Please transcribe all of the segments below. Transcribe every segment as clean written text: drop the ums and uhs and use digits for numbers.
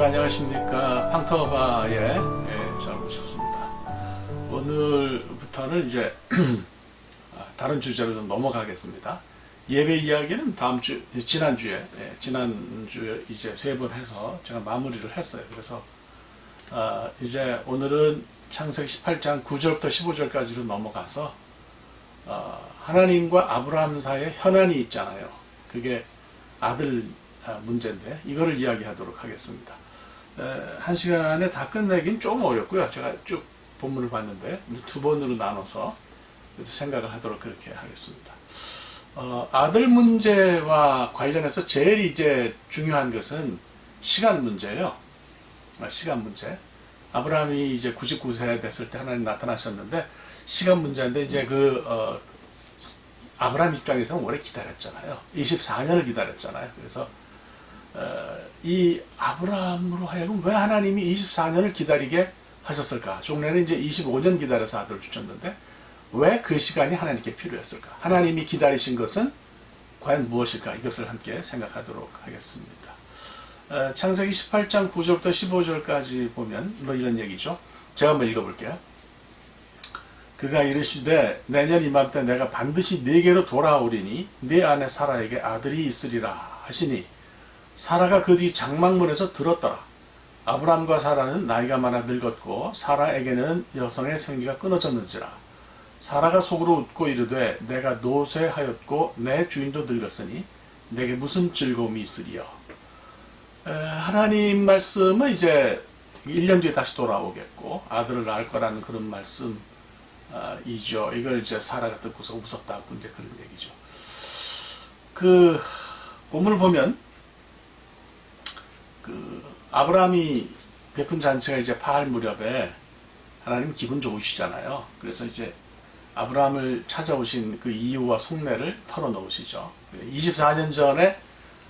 여러분 안녕하십니까. 팡터바에 잘 오셨습니다. 오늘부터는 이제 다른 주제로 좀 넘어가겠습니다. 예배 이야기는 지난주에 이제 3번 해서 제가 마무리를 했어요. 그래서 이제 오늘은 창세기 18장 9절부터 15절까지로 넘어가서 하나님과 아브라함 사이에 현안이 있잖아요. 그게 아들 문제인데 이거를 이야기하도록 하겠습니다. 한 시간에 다 끝내긴 좀 어렵고요. 제가 쭉 본문을 봤는데 2번으로 나눠서 생각을 하도록 그렇게 하겠습니다. 아들 문제와 관련해서 제일 이제 중요한 것은 시간 문제예요. 시간 문제. 아브라함이 이제 99세 됐을 때 하나님 나타나셨는데 시간 문제인데 이제 아브라함 입장에서는 오래 기다렸잖아요. 24년을 기다렸잖아요. 그래서 이 아브라함으로 하여금 왜 하나님이 24년을 기다리게 하셨을까? 종래는 이제 25년 기다려서 아들을 주셨는데 왜 그 시간이 하나님께 필요했을까? 하나님이 기다리신 것은 과연 무엇일까? 이것을 함께 생각하도록 하겠습니다. 창세기 18장 9절부터 15절까지 보면 이런 얘기죠. 제가 한번 읽어볼게요. 그가 이르시되 내년 이맘때 내가 반드시 네게로 돌아오리니 네 아내 사라에게 아들이 있으리라 하시니 사라가 그 뒤 장막문에서 들었더라. 아브람과 사라는 나이가 많아 늙었고 사라에게는 여성의 생기가 끊어졌는지라. 사라가 속으로 웃고 이르되 내가 노쇠하였고 내 주인도 늙었으니 내게 무슨 즐거움이 있으리요. 하나님 말씀은 이제 1년 뒤에 다시 돌아오겠고 아들을 낳을 거라는 그런 말씀이죠. 이걸 이제 사라가 듣고서 웃었다고 이제 그런 얘기죠. 그 본문을 보면 아브라함이 베푼 잔치가 이제 파할 무렵에 하나님 기분 좋으시잖아요. 그래서 이제 아브라함을 찾아오신 그 이유와 속내를 털어놓으시죠. 24년 전에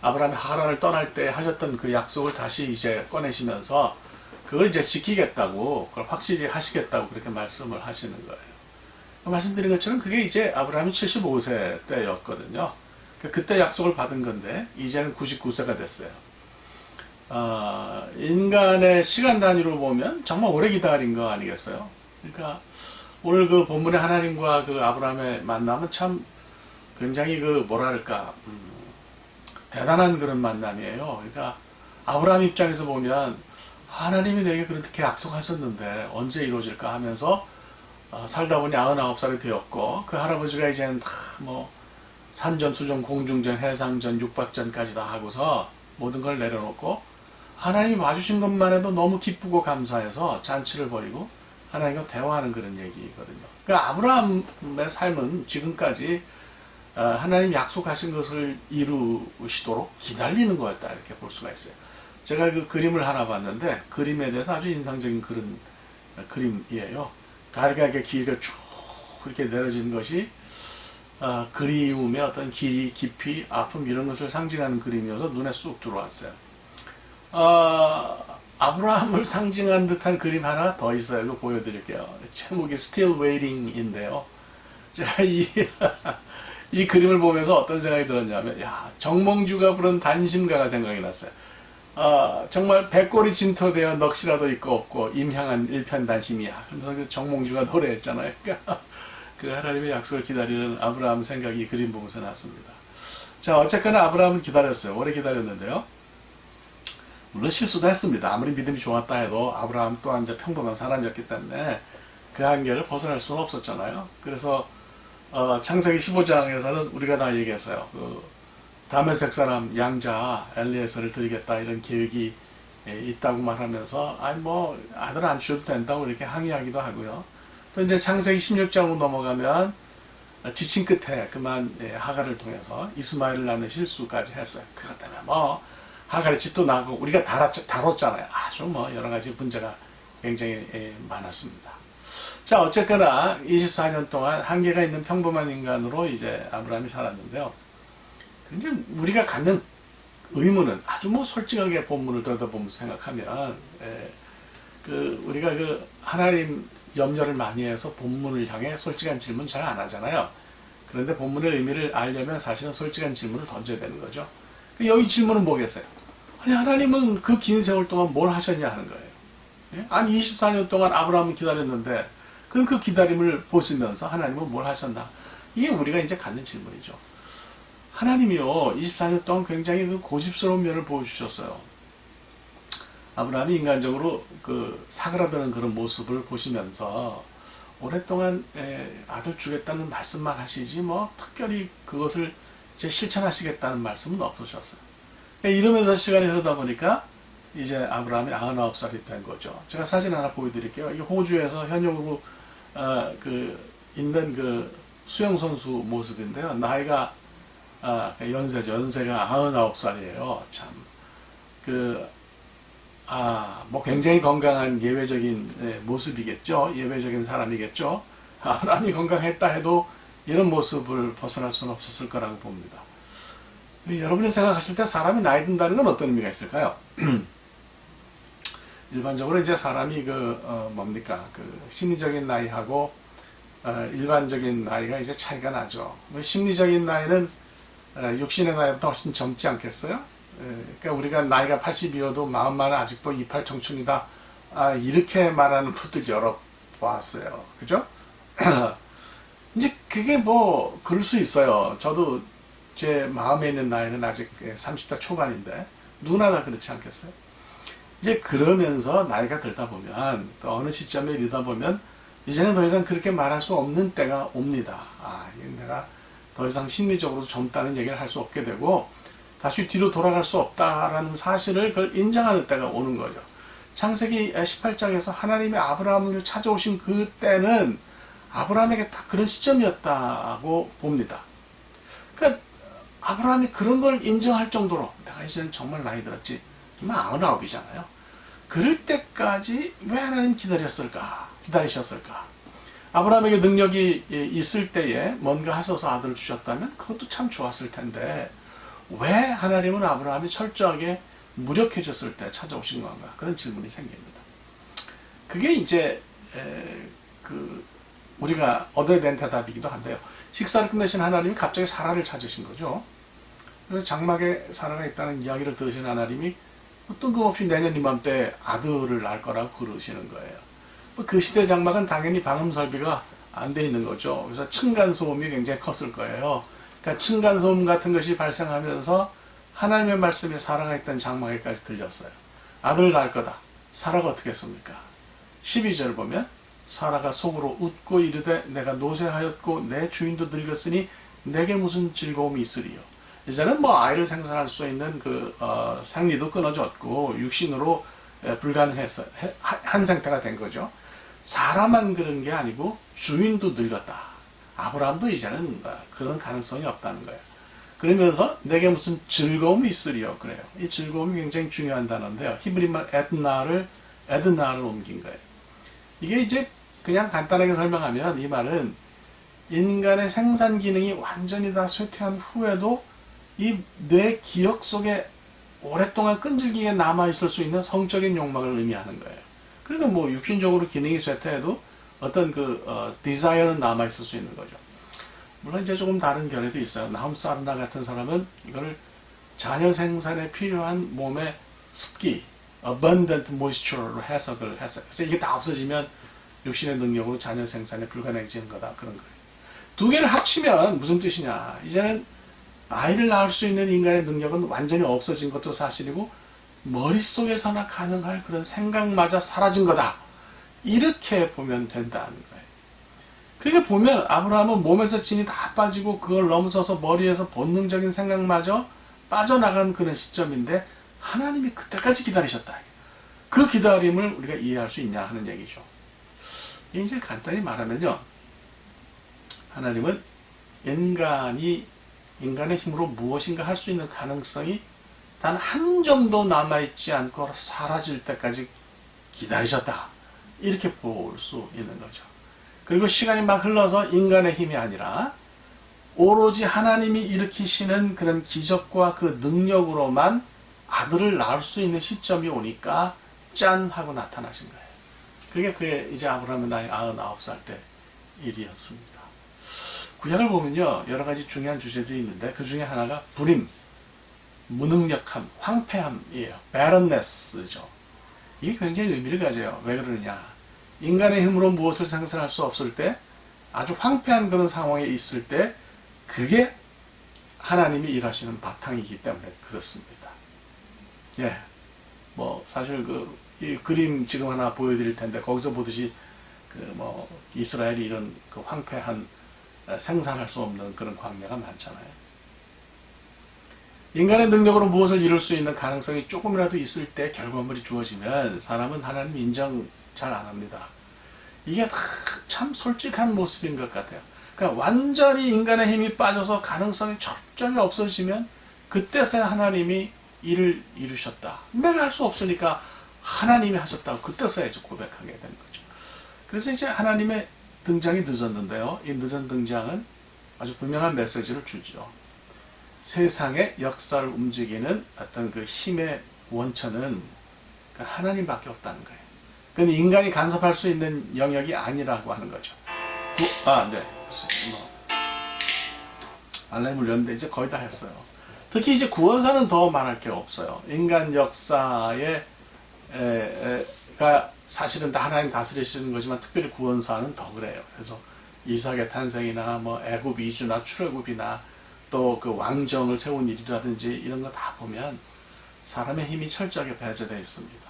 아브라함이 하란을 떠날 때 하셨던 그 약속을 다시 이제 꺼내시면서 그걸 이제 지키겠다고, 그걸 확실히 하시겠다고 그렇게 말씀을 하시는 거예요. 말씀드린 것처럼 그게 이제 아브라함이 75세 때였거든요. 그때 약속을 받은 건데 이제는 99세가 됐어요. 인간의 시간 단위로 보면 정말 오래 기다린 거 아니겠어요? 그러니까 오늘 그 본문의 하나님과 그 아브라함의 만남은 참 굉장히 대단한 그런 만남이에요. 그러니까 아브라함 입장에서 보면 하나님이 내게 그렇게 약속하셨는데 언제 이루어질까 하면서 살다 보니 99살이 되었고 그 할아버지가 이제는 산전, 수전, 공중전, 해상전, 육박전까지 다 하고서 모든 걸 내려놓고 하나님이 와주신 것만 해도 너무 기쁘고 감사해서 잔치를 벌이고 하나님과 대화하는 그런 얘기거든요. 그러니까 아브라함의 삶은 지금까지 하나님 약속하신 것을 이루시도록 기다리는 거였다 이렇게 볼 수가 있어요. 제가 그 그림을 하나 봤는데 그림에 대해서 아주 인상적인 그런 그림이에요. 가르가게 길게 쭉 이렇게 내려진 것이 그리움의 어떤 길이, 깊이, 아픔 이런 것을 상징하는 그림이어서 눈에 쑥 들어왔어요. 아브라함을 상징한 듯한 그림 하나 더 있어요. 이거 보여드릴게요. 제목이 Still Waiting인데요. 제가 이 그림을 보면서 어떤 생각이 들었냐면, 정몽주가 부른 단심가가 생각이 났어요. 정말 백골이 진토되어 넋이라도 있고 없고 임향한 일편단심이야. 그래서 정몽주가 노래했잖아요. 그 하나님의 약속을 기다리는 아브라함 생각이 이 그림 보면서 났습니다. 자, 어쨌거나 아브라함은 기다렸어요. 오래 기다렸는데요. 물론 실수도 했습니다. 아무리 믿음이 좋았다 해도 아브라함 또한 이제 평범한 사람이었기 때문에 그 한계를 벗어날 수는 없었잖아요. 그래서 창세기 15장에서는 우리가 다 얘기했어요. 다메섹 사람 양자 엘리에서를 드리겠다 이런 계획이 있다고 말하면서 아들 안 주셔도 된다고 이렇게 항의하기도 하고요. 또 이제 창세기 16장으로 넘어가면 지친 끝에 그만 하갈을 통해서 이스마엘을 낳는 실수까지 했어요. 그것 때문에 하갈의 집도 나고 우리가 다뤘잖아요. 아주 여러 가지 문제가 굉장히 많았습니다. 자, 어쨌거나 24년 동안 한계가 있는 평범한 인간으로 이제 아브라함이 살았는데요. 근데 우리가 갖는 의문은 아주 솔직하게 본문을 들여다보면서 생각하면 우리가 하나님 염려를 많이 해서 본문을 향해 솔직한 질문 잘 안 하잖아요. 그런데 본문의 의미를 알려면 사실은 솔직한 질문을 던져야 되는 거죠. 여기 질문은 뭐겠어요? 아니, 하나님은 그 긴 세월 동안 뭘 하셨냐 하는 거예요. 예? 아니, 24년 동안 아브라함을 기다렸는데, 그럼 그 기다림을 보시면서 하나님은 뭘 하셨나? 이게 우리가 이제 갖는 질문이죠. 하나님이요, 24년 동안 굉장히 그 고집스러운 면을 보여주셨어요. 아브라함이 인간적으로 그 사그라드는 그런 모습을 보시면서 오랫동안 아들 주겠다는 말씀만 하시지 뭐 특별히 그것을 이제 실천하시겠다는 말씀은 없으셨어요. 이러면서 시간이 흐르다 보니까 이제 아브라함이 99살이 된 거죠. 제가 사진 하나 보여드릴게요. 이게 호주에서 현역으로 있는 그 수영선수 모습인데요. 나이가 연세죠. 연세가 99살이에요. 참 뭐 굉장히 건강한 예외적인 모습이겠죠. 예외적인 사람이겠죠. 아브라함이 건강했다 해도 이런 모습을 벗어날 수는 없었을 거라고 봅니다. 여러분이 생각하실 때 사람이 나이 든다는 건 어떤 의미가 있을까요? 일반적으로 이제 사람이 심리적인 나이하고 일반적인 나이가 이제 차이가 나죠. 심리적인 나이는 육신의 나이보다 훨씬 젊지 않겠어요? 그러니까 우리가 나이가 80이어도 마음만은 아직도 이팔 청춘이다. 이렇게 말하는 분들 여러 보았어요. 그죠? 이제 그게 뭐 그럴 수 있어요. 저도 제 마음에 있는 나이는 아직 30대 초반인데 누구나 다 그렇지 않겠어요? 이제 그러면서 나이가 들다 보면 또 어느 시점에 이르다 보면 이제는 더 이상 그렇게 말할 수 없는 때가 옵니다. 내가 더 이상 심리적으로 젊다는 얘기를 할 수 없게 되고 다시 뒤로 돌아갈 수 없다라는 사실을 그걸 인정하는 때가 오는 거죠. 창세기 18장에서 하나님이 아브라함을 찾아오신 그때는 아브라함에게 딱 그런 시점이었다고 봅니다. 그러니까 아브라함이 그런 걸 인정할 정도로 내가 이제는 정말 나이 들었지. 99이잖아요. 그럴 때까지 왜 하나님 기다리셨을까? 아브라함에게 능력이 있을 때에 뭔가 하셔서 아들을 주셨다면 그것도 참 좋았을 텐데 왜 하나님은 아브라함이 철저하게 무력해졌을 때 찾아오신 건가? 그런 질문이 생깁니다. 그게 이제 우리가 얻어야 되는 대답이기도 한데요. 식사를 끝내신 하나님이 갑자기 사라를 찾으신 거죠. 그래서 장막에 사라가 있다는 이야기를 들으신 하나님이 뜬금없이 내년 이맘때 아들을 낳을 거라고 그러시는 거예요. 그 시대 장막은 당연히 방음 설비가 안 돼 있는 거죠. 그래서 층간소음이 굉장히 컸을 거예요. 그러니까 층간소음 같은 것이 발생하면서 하나님의 말씀이 사라가 있던 장막에까지 들렸어요. 아들을 낳을 거다. 사라가 어떻게 했습니까? 12절 보면 사라가 속으로 웃고 이르되 내가 노쇠하였고 내 주인도 늙었으니 내게 무슨 즐거움이 있으리요. 이제는 뭐 아이를 생산할 수 있는 생리도 끊어졌고 육신으로 불가능했어요. 한 상태가 된 거죠. 사라만 그런 게 아니고 주인도 늙었다. 아브라함도 이제는 그런 가능성이 없다는 거예요. 그러면서 내게 무슨 즐거움이 있으리요. 그래요. 이 즐거움이 굉장히 중요한 단어인데요. 히브리말 에드나를 옮긴 거예요. 이게 이제 그냥 간단하게 설명하면 이 말은 인간의 생산 기능이 완전히 다 쇠퇴한 후에도 이 뇌 기억 속에 오랫동안 끈질기게 남아있을 수 있는 성적인 욕망을 의미하는 거예요. 그러니까 뭐 육신적으로 기능이 쇠퇴해도 어떤 디자이어는 남아있을 수 있는 거죠. 물론 이제 조금 다른 견해도 있어요. 나훔사르나 같은 사람은 이거를 자녀 생산에 필요한 몸의 습기, abundant moisture로 해석을 했어요. 그래서 이게 다 없어지면 육신의 능력으로 자녀 생산에 불가능해지는 거다. 그런 거예요. 두 개를 합치면 무슨 뜻이냐. 이제는 아이를 낳을 수 있는 인간의 능력은 완전히 없어진 것도 사실이고 머릿속에서나 가능할 그런 생각마저 사라진 거다. 이렇게 보면 된다는 거예요. 그러니까 보면 아브라함은 몸에서 진이 다 빠지고 그걸 넘어서서 머리에서 본능적인 생각마저 빠져나간 그런 시점인데 하나님이 그때까지 기다리셨다. 그 기다림을 우리가 이해할 수 있냐 하는 얘기죠. 이제 간단히 말하면요. 하나님은 인간의 힘으로 무엇인가 할 수 있는 가능성이 단 한 점도 남아있지 않고 사라질 때까지 기다리셨다. 이렇게 볼 수 있는 거죠. 그리고 시간이 막 흘러서 인간의 힘이 아니라 오로지 하나님이 일으키시는 그런 기적과 그 능력으로만 아들을 낳을 수 있는 시점이 오니까 짠 하고 나타나신 거예요. 그게 이제 아브라함의 나이 99살 때 일이었습니다. 구약을 보면요 여러 가지 중요한 주제들이 있는데 그 중에 하나가 불임, 무능력함, 황폐함이에요. barrenness죠. 이게 굉장히 의미를 가져요. 왜 그러느냐? 인간의 힘으로 무엇을 생산할 수 없을 때, 아주 황폐한 그런 상황에 있을 때, 그게 하나님이 일하시는 바탕이기 때문에 그렇습니다. 예. 뭐, 사실 이 그림 지금 하나 보여드릴 텐데, 거기서 보듯이, 이스라엘이 이런 그 황폐한, 생산할 수 없는 그런 광야가 많잖아요. 인간의 능력으로 무엇을 이룰 수 있는 가능성이 조금이라도 있을 때 결과물이 주어지면 사람은 하나님 인정 잘 안 합니다. 이게 참 솔직한 모습인 것 같아요. 그러니까 완전히 인간의 힘이 빠져서 가능성이 철저히 없어지면 그때서야 하나님이 일을 이루셨다. 내가 할 수 없으니까 하나님이 하셨다고 그때서야 이제 고백하게 되는 거죠. 그래서 이제 하나님의 등장이 늦었는데요. 이 늦은 등장은 아주 분명한 메시지를 주죠. 세상의 역사를 움직이는 어떤 그 힘의 원천은 하나님밖에 없다는 거예요. 그건 인간이 간섭할 수 있는 영역이 아니라고 하는 거죠. 네. 알람이 울렸는데 이제 거의 다 했어요. 특히 이제 구원사는 더 말할 게 없어요. 인간 역사에 가 사실은 다 하나님 다스리시는 거지만 특별히 구원사는 더 그래요. 그래서 이삭의 탄생이나 뭐 애굽 이주나 출애굽이나 또 그 왕정을 세운 일이라든지 이런 거 다 보면 사람의 힘이 철저하게 배제되어 있습니다.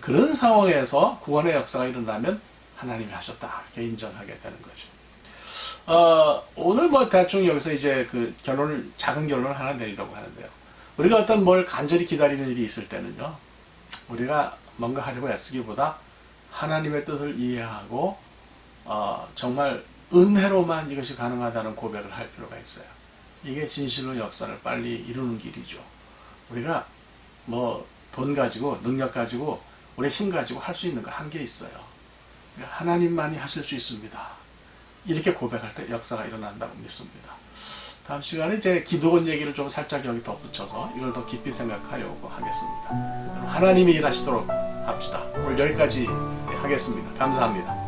그런 상황에서 구원의 역사가 일어나면 하나님이 하셨다 이렇게 인정하게 되는 거죠. 오늘 뭐 대충 여기서 이제 그 작은 결론을 하나 내리려고 하는데요. 우리가 어떤 뭘 간절히 기다리는 일이 있을 때는요, 우리가 뭔가 하려고 애쓰기보다 하나님의 뜻을 이해하고 정말 은혜로만 이것이 가능하다는 고백을 할 필요가 있어요. 이게 진실로 역사를 빨리 이루는 길이죠. 우리가 뭐 돈 가지고 능력 가지고 우리 힘 가지고 할 수 있는 거 한계 있어요. 하나님만이 하실 수 있습니다. 이렇게 고백할 때 역사가 일어난다고 믿습니다. 다음 시간에 이제 기도원 얘기를 좀 살짝 여기 덧붙여서 이걸 더 깊이 생각하려고 하겠습니다. 하나님이 일하시도록 합시다. 오늘 여기까지 하겠습니다. 감사합니다.